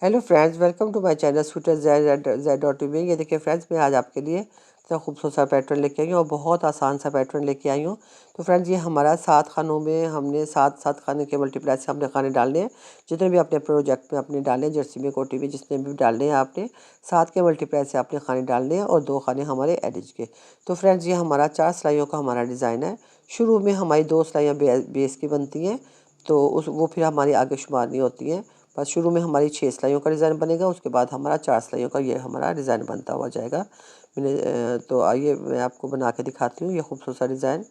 Hello friends, welcome to my channel shooter Z.TV। ये देखिए friends, मैं आज आपके लिए इतना खूबसूरत सा पैटर्न लेके आई हूँ और बहुत आसान सा पैटर्न लेके आई हूँ। तो फ्रेंड्स, ये हमारा 7 खानों में हमने 7 खाने के मल्टीप्लाई से हमने खाने डालने हैं। जितने भी अपने प्रोजेक्ट में अपने डालने हैं, जर्सी में, कोटी में, जितने भी डालने हैं आपने 7 के मल्टीप्लाई से आपने खाने डालने हैं और 2 खाने हमारे एडिज के। तो फ्रेंड्स, ये हमारा 4 सिलाइयों का हमारा डिज़ाइन है। शुरू में हमारी 2 सिलाइयाँ बेस की बनती हैं, तो वो फिर हमारी आगे शुमार नहीं होती हैं। बस शुरू में हमारी 6 सिलाइयों का डिज़ाइन बनेगा, उसके बाद हमारा 4 सिलाइयों का ये हमारा डिज़ाइन बनता हुआ जाएगा। तो आइए मैं आपको बना के दिखाती हूँ ये खूबसूरत सा डिज़ाइन।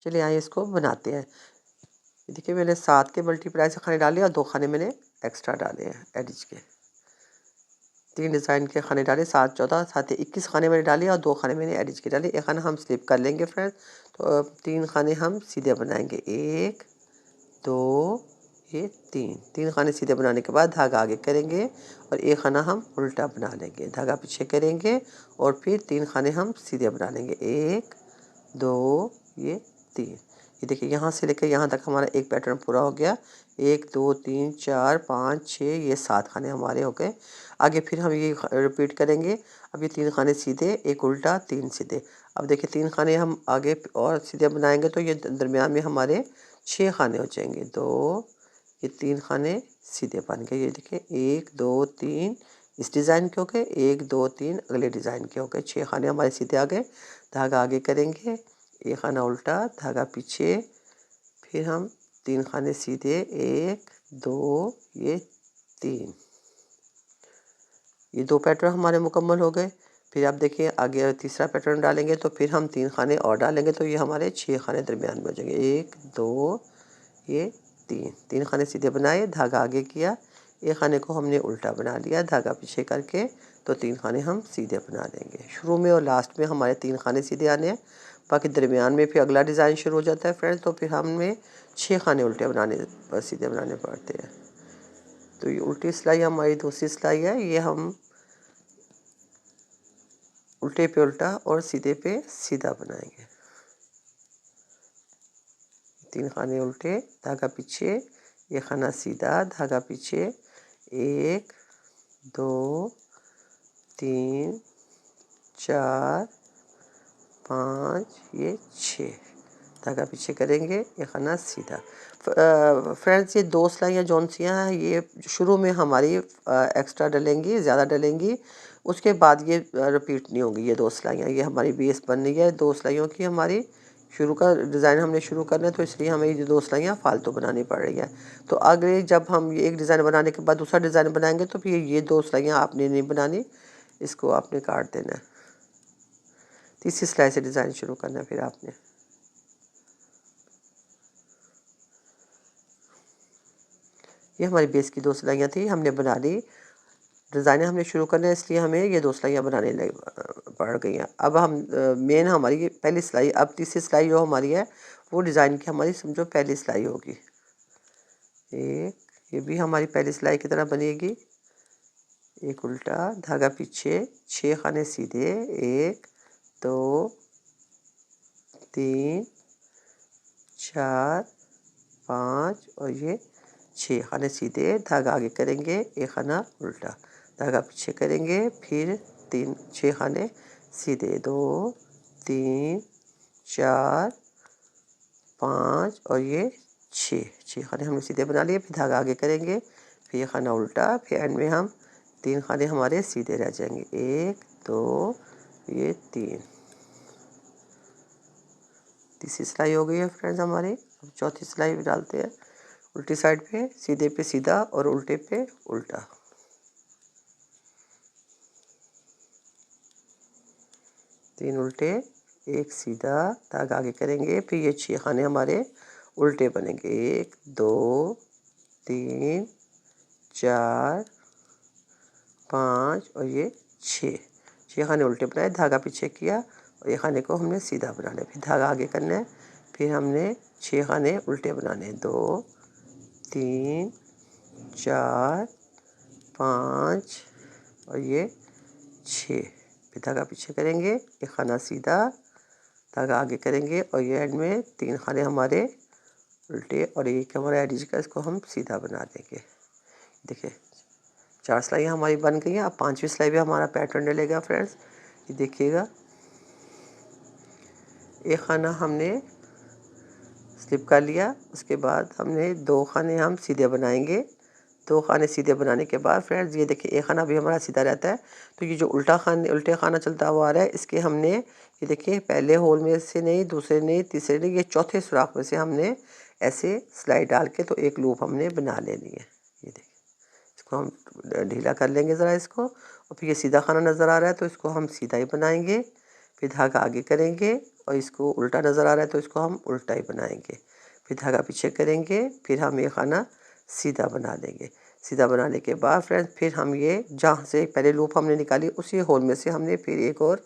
चलिए आइए इसको बनाते हैं। देखिए, मैंने 7 के मल्टीप्लाई से खाने डाले और 2 खाने मैंने एक्स्ट्रा डाले हैं एडिज के। 3 डिज़ाइन के खाने डाले, 7 14 7 21 खाने मैंने डाले और 2 खाने मैंने एडिज के डाले। एक खाना हम स्लिप कर लेंगे फ्रेंड्स, तो 3 खाने हम सीधे बनाएंगे। 1 2 ये 3 खाने सीधे बनाने के बाद धागा आगे करेंगे और एक खाना हम उल्टा बना लेंगे, धागा पीछे करेंगे और फिर 3 खाने हम सीधे बना लेंगे। 1 2 ये 3। ये देखिए, यहाँ से लेकर यहाँ तक हमारा एक पैटर्न पूरा हो गया। 1 2 3 4 5 6 ये 7 खाने हमारे हो गए। आगे फिर हम ये रिपीट करेंगे। अब ये 3 खाने सीधे, एक उल्टा, 3 सीधे। अब देखिए, 3 खाने हम आगे और सीधे बनाएंगे तो ये दरमियान में हमारे 6 खाने हो जाएंगे। 2 ये 3 खाने सीधे बन गए। ये देखिए, 1 2 3 इस डिज़ाइन के हो गए, 1 2 3 अगले डिज़ाइन के हो गए। 6 खाने हमारे सीधे आ गए। धागा आगे करेंगे, एक खाना उल्टा, धागा पीछे, फिर हम 3 खाने सीधे, 1 2 ये 3। ये 2 पैटर्न हमारे मुकम्मल हो गए। फिर आप देखिए, आगे तीसरा पैटर्न डालेंगे तो फिर हम 3 खाने और डालेंगे तो ये हमारे 6 खाने दरमियान में हो जाएंगे। 1 2 ये 3 खाने सीधे बनाए, धागा आगे किया, एक खाने को हमने उल्टा बना लिया, धागा पीछे करके, तो 3 खाने हम सीधे बना देंगे। शुरू में और लास्ट में हमारे 3 खाने सीधे आने हैं, बाकी दरमियान में फिर अगला डिज़ाइन शुरू हो जाता है फ्रेंड्स। तो फिर हमें 6 खाने उल्टे बनाने सीधे बनाने पड़ते हैं। तो ये उल्टी सिलाई हमारी दूसरी सिलाई है। ये हम उल्टे पे उल्टा और सीधे पे सीधा बनाएंगे। 3 खाने उल्टे, धागा पीछे, एक खाना सीधा, धागा पीछे, 1 2 3 4 5 ये 6, धागा पीछे करेंगे, एक खाना सीधा। फ्रेंड्स, ये 2 सिलाइयाँ जौन सी हैं, ये शुरू में हमारी एक्स्ट्रा डलेंगी, ज़्यादा डलेंगी। उसके बाद ये रिपीट नहीं होंगी। ये 2 सिलाइयाँ, ये हमारी बेस बन रही है 2 सिलाइयों की। हमारी शुरू का डिज़ाइन हमने शुरू करना है, तो इसलिए हमें ये 2 सिलाइयाँ फालतू बनानी पड़ रही हैं। तो आगे जब हम ये एक डिज़ाइन बनाने के बाद दूसरा डिज़ाइन बनाएंगे तो फिर ये 2 सिलाइयाँ आपने नहीं बनानी, इसको आपने काट देना है। तीसरी सिलाई से डिज़ाइन शुरू करना है फिर आपने। ये हमारी बेस की 2 सिलाइयाँ थी, हमने बना ली। डिज़ाइन हमने शुरू करना है, इसलिए हमें ये 2 सिलाइयाँ बनाने पड़ गई हैं। अब हम मेन हमारी ये पहली सिलाई, अब तीसरी सिलाई जो हमारी है वो डिज़ाइन की हमारी समझो पहली सिलाई होगी। ये भी हमारी पहली सिलाई की तरह बनेगी। एक उल्टा, धागा पीछे, 6 खाने सीधे, 1 2 3 4 5 और ये 6 खाने सीधे, धागा आगे करेंगे, एक खाना उल्टा, धागा पीछे करेंगे, फिर 6 खाने सीधे, 2 3 4 5 और ये 6 खाने हमने सीधे बना लिए। फिर धागा आगे करेंगे, फिर ये खाना उल्टा, फिर एंड में हम 3 खाने हमारे सीधे रह जाएंगे। 1 2 ये 3। तीसरी सिलाई हो गई है फ्रेंड्स हमारी। अब चौथी सिलाई भी डालते हैं। उल्टी साइड पे सीधा और उल्टे पे उल्टा। 3 उल्टे, 1 सीधा, धागा आगे करेंगे, फिर ये 6 खाने हमारे उल्टे बनेंगे। 1 2 3 4 5 और ये 6 खाने उल्टे बनाए, धागा पीछे किया और ये खाने को हमने सीधा बनाना है। फिर धागा आगे करना है, फिर हमने 6 खाने उल्टे बनाने हैं। 2 3 4 5 और ये 6। फिर धागा पीछे करेंगे, एक खाना सीधा, धागा आगे करेंगे और ये एंड में 3 खाने हमारे उल्टे और एक हमारा एडिज का, इसको हम सीधा बना देंगे। देखिए, 4 सिलाइयाँ हमारी बन गई हैं। अब 5वीं सिलाई भी हमारा पैटर्न डलेगा फ्रेंड्स। ये देखिएगा, एक खाना हमने स्लिप कर लिया, उसके बाद हमने 2 खाने हम सीधे बनाएंगे। 2 खाने सीधे बनाने के बाद फ्रेंड्स ये देखिए एक खाना भी हमारा सीधा रहता है। तो ये जो उल्टे खाना चलता हुआ आ रहा है, इसके हमने ये देखिए पहले होल में से नहीं, दूसरे नहीं, तीसरे नहीं, ये चौथे सुराख में से हमने ऐसे सिलाई डाल के तो एक लूप हमने बना लेनी है। ये देखिए, इसको हम ढीला कर लेंगे ज़रा इसको, और फिर ये सीधा खाना नज़र आ रहा है तो इसको हम सीधा ही बनाएंगे। फिर धागा आगे करेंगे, और इसको उल्टा नज़र आ रहा है तो इसको हम उल्टा ही बनाएंगे। फिर धागा पीछे करेंगे, फिर हम ये खाना सीधा बना लेंगे। सीधा बनाने के बाद फ्रेंड्स फिर हम ये जहाँ से पहले लूप हमने निकाली, उसी होल में से हमने फिर एक और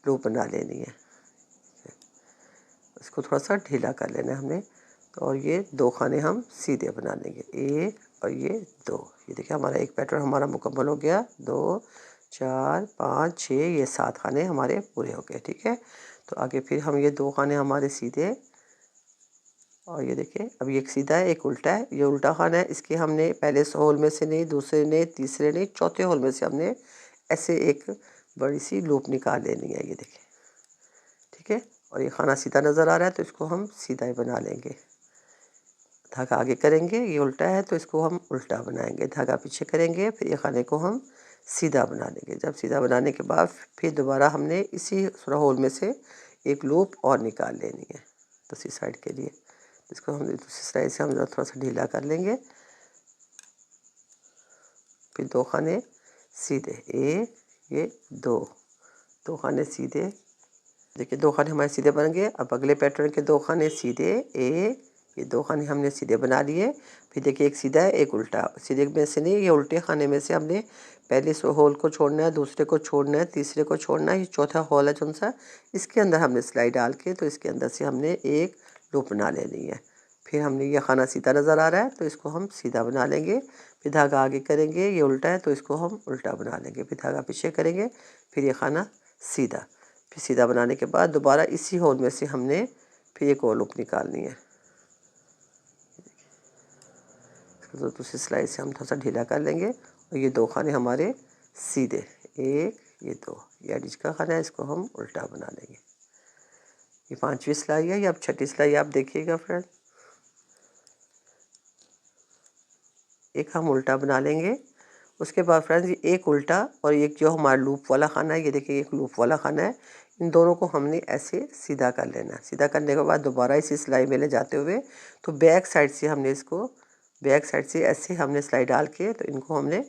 लूप बना लेनी है। इसको थोड़ा सा ढीला कर लेना है हमने, और ये 2 खाने हम सीधे बना लेंगे, 1 और ये 2। ये देखिए हमारा एक पैटर्न हमारा मुकम्मल हो गया। 2 4 5 6, ये 7 खाने हमारे पूरे हो गए। ठीक है, तो आगे फिर हम ये 2 खाने हमारे सीधे, और ये देखिए अब ये एक सीधा है, एक उल्टा है। ये उल्टा खाना है, इसके हमने पहले होल में से नहीं, दूसरे नहीं, तीसरे नहीं, चौथे होल में से हमने ऐसे एक बड़ी सी लूप निकाल लेनी है। ये देखिए, ठीक है, और ये खाना सीधा नज़र आ रहा है तो इसको हम सीधा ही बना लेंगे। धागा आगे करेंगे, ये उल्टा है तो इसको हम उल्टा बनाएंगे। धागा पीछे करेंगे, फिर ये खाने को हम सीधा बना लेंगे। जब सीधा बनाने के बाद फिर दोबारा हमने इसी होल में से एक लूप और निकाल लेनी है दूसरी साइड के लिए। इसको हम दूसरी साइड से हम थोड़ा सा ढीला कर लेंगे। फिर 2 खाने सीधे, 1 ये 2 खाने सीधे। देखिए 2 खाने हमारे सीधे बन गए। अब अगले पैटर्न के 2 खाने सीधे, 1 ये 2 खाने हमने सीधे बना लिए। फिर देखिए एक सीधा है, एक उल्टा। सीधे में से नहीं, ये उल्टे खाने में से हमने पहले होल को छोड़ना है, दूसरे को छोड़ना है, तीसरे को छोड़ना है। ये चौथा होल है कौन सा, इसके अंदर हमने सिलाई डाल के तो इसके अंदर से हमने एक लूप बना लेनी है। फिर हमने ये खाना सीधा नज़र आ रहा है तो इसको हम सीधा बना लेंगे। फिर धागा आगे करेंगे, ये उल्टा है तो इसको हम उल्टा बना लेंगे। फिर धागा पीछे करेंगे, फिर ये खाना सीधा। फिर सीधा बनाने के बाद दोबारा इसी होल में से हमने फिर एक और लूप निकालनी है। तो दूसरी सिलाई से हम थोड़ा सा ढीला कर लेंगे, और ये 2 खाने हमारे सीधे, 1 ये 2, ये एडिज का खाना है, इसको हम उल्टा बना लेंगे। ये 5वीं सिलाई है। ये अब 6ठी सिलाई आप देखिएगा फ्रेंड, एक हम उल्टा बना लेंगे। उसके बाद फ्रेंड्स ये एक उल्टा और एक जो हमारा लूप वाला खाना है, ये देखिए एक लूप वाला खाना है, इन दोनों को हमने ऐसे सीधा कर लेना है। सीधा करने के बाद दोबारा इसी सिलाई में ले जाते हुए तो बैक साइड से हमने इसको, बैक साइड से ऐसे हमने सिलाई डाल के तो इनको हमने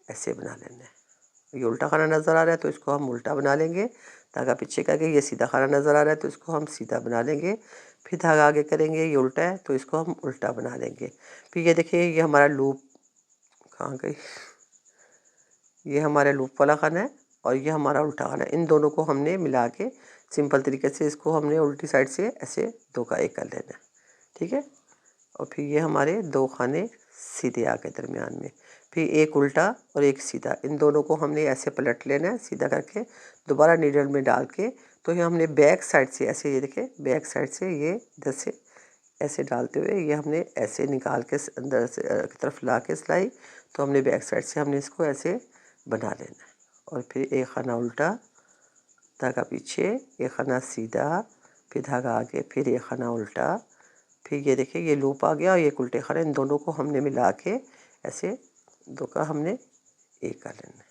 ऐसे बना लेना है। ये उल्टा खाना नज़र आ रहा है तो इसको हम उल्टा बना लेंगे। धागा पीछे करके, ये सीधा खाना नज़र आ रहा है तो इसको हम सीधा बना लेंगे। फिर धागा आगे करेंगे, ये उल्टा है तो इसको हम उल्टा बना लेंगे। फिर ये देखिए ये हमारा लूप कहाँ गई, ये हमारा लूप वाला खाना है और ये हमारा उल्टा खाना है। इन दोनों को हमने मिला के सिंपल तरीके से इसको हमने उल्टी साइड से ऐसे 2 का 1 कर लेना है। ठीक है, और फिर ये हमारे 2 खाने सीधे आ गए दरमियान में। फिर एक उल्टा और एक सीधा, इन दोनों को हमने ऐसे पलट लेना है सीधा करके, दोबारा नीडल में डाल के तो ये हमने बैक साइड से ऐसे, ये देखिए बैक साइड से ये इधर से ऐसे डालते हुए ये हमने ऐसे निकाल के अंदर से की तरफ ला के सिलाई, तो हमने बैक साइड से हमने इसको ऐसे बना लेना है। और फिर एक खाना उल्टा, धागा पीछे, एक खाना सीधा, फिर धागा आगे, फिर एक खाना उल्टा, फिर ये देखिए ये लूप आ गया और ये उल्टे खाने, इन दोनों को हमने मिला के ऐसे 2 का हमने 1 कर लेना है।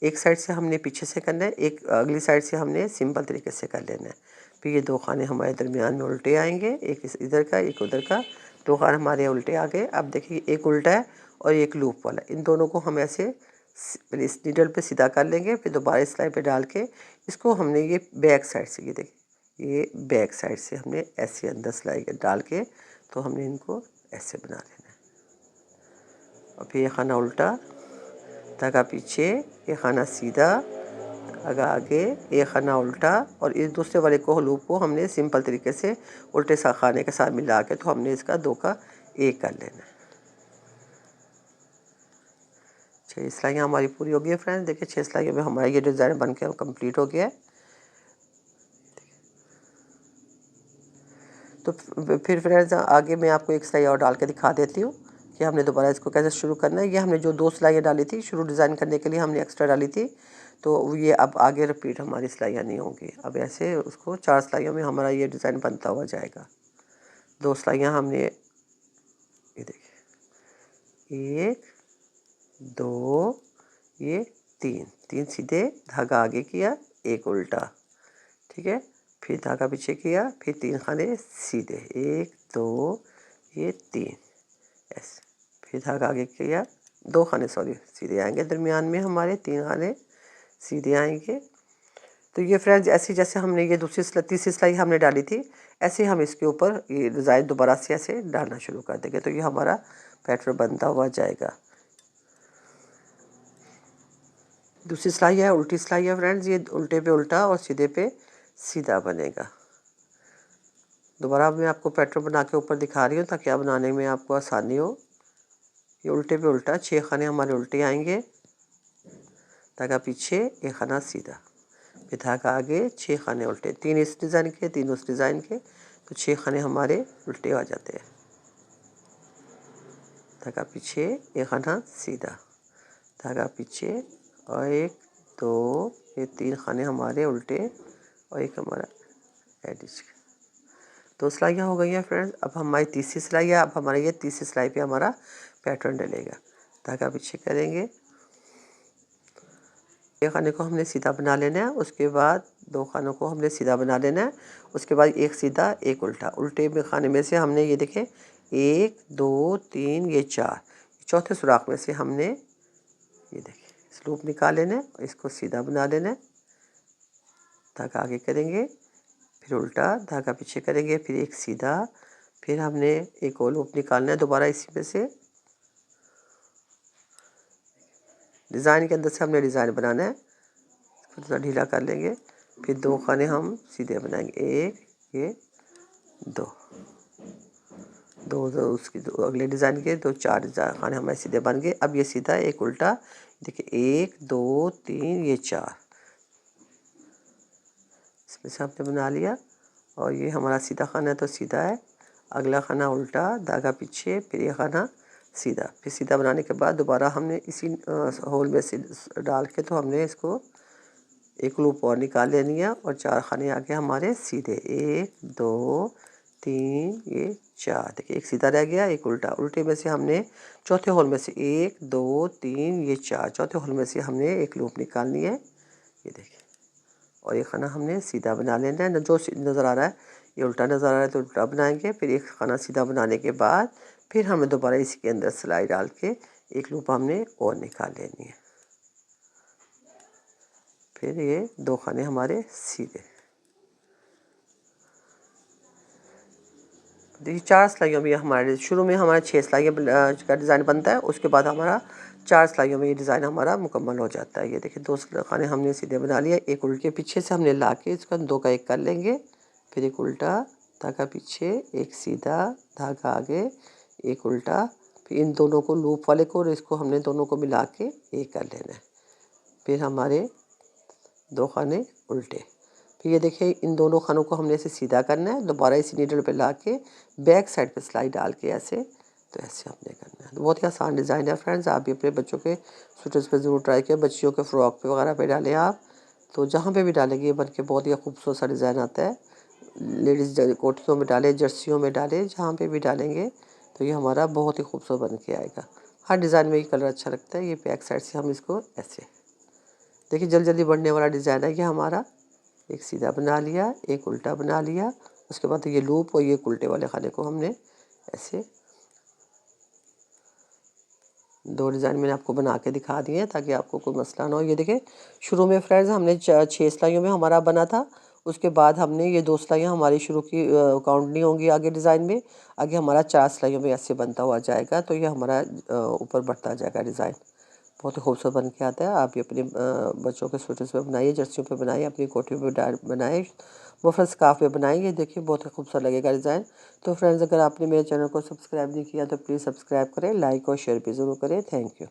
एक साइड से हमने पीछे से करना है, एक अगली साइड से हमने सिंपल तरीके से कर लेना है। फिर ये 2 खाने हमारे दरमियान में उल्टे आएंगे, एक इधर का एक उधर का, 2 खाने हमारे उल्टे आ गए। अब देखिए एक उल्टा है और एक लूप वाला, इन दोनों को हम ऐसे पहले इस नीडल पे सीधा कर लेंगे, फिर दोबारा इस सिलाई पे डाल के इसको हमने ये बैक साइड से, ये देखिए ये बैक साइड से हमने ऐसे अंदर सिलाई डाल के तो हमने इनको ऐसे बना लेना है। और फिर ये खाना उल्टा, धागा पीछे, एक खाना सीधा, धागा आगे, एक खाना उल्टा, और इस दूसरे वाले को लूप को हमने सिंपल तरीके से उल्टे सा खाने के साथ मिला के तो हमने इसका 2 का 1 कर लेना है। 6 सिलाइयाँ हमारी पूरी हो गई है फ्रेंड्स। देखिए 6 सिलाइयों में हमारा ये डिज़ाइन बन के कम्प्लीट हो गया है। तो फिर फ्रेंड्स आगे मैं आपको एक सिलाई और डाल के दिखा देती हूँ कि हमने दोबारा इसको कैसे शुरू करना है। ये हमने जो 2 सिलाइयाँ डाली थी शुरू डिज़ाइन करने के लिए हमने एक्स्ट्रा डाली थी, तो ये अब आगे रिपीट हमारी सिलाइयाँ नहीं होंगी। अब ऐसे उसको 4 सिलाइयों में हमारा ये डिज़ाइन बनता हुआ जाएगा। 2 सिलाइयाँ हमने, ये देखिए 1 2 ये 3 सीधे, धागा आगे किया, 1 उल्टा, ठीक है, फिर धागा पीछे किया, फिर 3 खाने सीधे, 1 2 ये 3 ऐसे, फिर धागा आगे किया, 2 खाने सॉरी सीधे आएंगे, दरमियान में हमारे 3 खाने सीधे आएंगे। तो ये फ्रेंड्स ऐसे जैसे हमने ये तीसरी सिलाई हमने डाली थी, ऐसे हम इसके ऊपर ये डिज़ाइन दोबारा से ऐसे डालना शुरू कर देंगे, तो ये हमारा पैटर्न बनता हुआ जाएगा। दूसरी सिलाई है उल्टी सिलाई है फ्रेंड्स, ये उल्टे पे उल्टा और सीधे पे सीधा बनेगा। दोबारा मैं आपको पैटर्न बना के ऊपर दिखा रही हूँ ताकि आप बनाने में आपको आसानी हो। ये उल्टे पे उल्टा 6 खाने हमारे उल्टे आएंगे, धागा पीछे, 1 खाना सीधा, फिर धागा आगे, 6 खाने उल्टे, 3 इस डिज़ाइन के 3 उस डिज़ाइन के, तो 6 खाने हमारे उल्टे आ जाते हैं। धागा पीछे, 1 खाना सीधा, धागा पीछे और 1 2 ये 3 खाने हमारे उल्टे और एक हमारा एडिश। 2 सिलाइयाँ हो गई हैं फ्रेंड्स। अब हमारी तीसरी सिलाई है। अब हमारे ये तीसरी सिलाई पे हमारा पैटर्न डलेगा। धागा पीछे करेंगे, एक खाने को हमने सीधा बना लेना है, उसके बाद 2 खानों को हमने सीधा बना लेना है, उसके बाद 1 सीधा 1 उल्टा, उल्टे में खाने में से हमने ये देखें 1 2 3 ये 4, चौथे सुराख में से हमने ये देखिए इस लूप निकाल लेना है और इसको सीधा बना लेना है। धागा आगे करेंगे, फिर उल्टा, धागा पीछे करेंगे, फिर 1 सीधा, फिर हमने एक और लूप निकालना है दोबारा इसी में से। डिज़ाइन के अंदर से हमने डिज़ाइन बनाना है, इसको थोड़ा ढीला कर लेंगे, फिर 2 खाने हम सीधे बनाएंगे, 1 ये 2 2 2 उसकी अगले डिज़ाइन के 2 4 खाने हमारे सीधे बन गए। अब ये सीधा 1 उल्टा, देखिए 1 2 3 ये 4 इसमें से हमने बना लिया और ये हमारा सीधा खाना है तो सीधा है, अगला खाना उल्टा, धागा पीछे, फिर ये खाना सीधा, फिर सीधा बनाने के बाद दोबारा हमने इसी होल में से डाल के तो हमने इसको एक लूप और निकाल लेनी है और 4 खाने आगे हमारे सीधे, 1 2 3 ये 4, देखिए 1 सीधा रह गया, 1 उल्टा, उल्टे में से हमने चौथे होल में से 1 2 3 ये 4, चौथे होल में से हमने एक लूप निकालनी है, ये देखिए, और एक खाना हमने सीधा बना लेना है। जो नज़र आ रहा है ये उल्टा नज़र आ रहा है तो उल्टा बनाएंगे, फिर एक खाना सीधा बनाने के बाद फिर हमें दोबारा इसके अंदर सिलाई डाल के एक लूप हमने और निकाल लेनी है, फिर ये 2 खाने हमारे सीधे। देखिए 4 सिलाइयों में हमारे शुरू में हमारे 6 सिलाइयों का डिज़ाइन बनता है, उसके बाद हमारा 4 सिलाइयों में ये डिज़ाइन हमारा मुकम्मल हो जाता है। ये देखिए 2 खाने हमने सीधे बना लिया, एक उल्टे पीछे से हमने ला के इसका 2 का 1 कर लेंगे, फिर एक उल्टा, धागा पीछे, एक सीधा, धागा आगे, एक उल्टा, फिर इन दोनों को लूप वाले को और इसको हमने दोनों को मिला के 1 कर लेना है, फिर हमारे 2 खाने उल्टे, फिर ये देखिए इन दोनों खानों को हमने ऐसे सीधा करना है, दोबारा इसी नीडल पे ला के बैक साइड पे सिलाई डाल के ऐसे, तो ऐसे हमने करना है। तो बहुत ही आसान डिज़ाइन है फ्रेंड्स, आप भी अपने बच्चों के सूटर्स पे ज़रूर ट्राई करें, बच्चियों के फ्रॉक पे वगैरह पे डालें आप, तो जहाँ पे भी डालेंगे ये बन के बहुत ही खूबसूरत सा डिज़ाइन आता है। लेडीज़ कोटियों में डालें, जर्सियों में डालें, जहाँ पर भी डालेंगे तो ये हमारा बहुत ही खूबसूरत बन के आएगा। हर डिज़ाइन में ये कलर अच्छा लगता है। ये बैक साइड से हम इसको ऐसे देखिए जल्दी जल्दी बढ़ने वाला डिज़ाइन है ये हमारा। एक सीधा बना लिया, एक उल्टा बना लिया, उसके बाद ये लूप और ये उल्टे वाले खाने को हमने ऐसे 2 डिज़ाइन मैंने आपको बना के दिखा दिए हैं ताकि आपको कोई मसला ना हो। ये देखिए शुरू में फ्रेंड्स हमने 6 सिलाइयों में हमारा बना था, उसके बाद हमने ये 2 सिलाइयाँ हमारी शुरू की काउंट नहीं होंगी आगे डिज़ाइन में, आगे हमारा 4 सिलाइयों में ऐसे बनता हुआ जाएगा, तो ये हमारा ऊपर बढ़ता जाएगा डिज़ाइन, बहुत ही खूबसूरत बन के आता है। आप भी अपने बच्चों के स्वेटर्स पे बनाइए, जर्सियों पे बनाइए, अपनी कोटियों पे बनाइए, मुफर स्कार्फ पे बनाइए, देखिए बहुत ही खूबसूरत लगेगा डिज़ाइन। तो फ्रेंड्स अगर आपने मेरे चैनल को सब्सक्राइब नहीं किया तो प्लीज़ सब्सक्राइब करें, लाइक और शेयर भी ज़रूर करें। Thank you.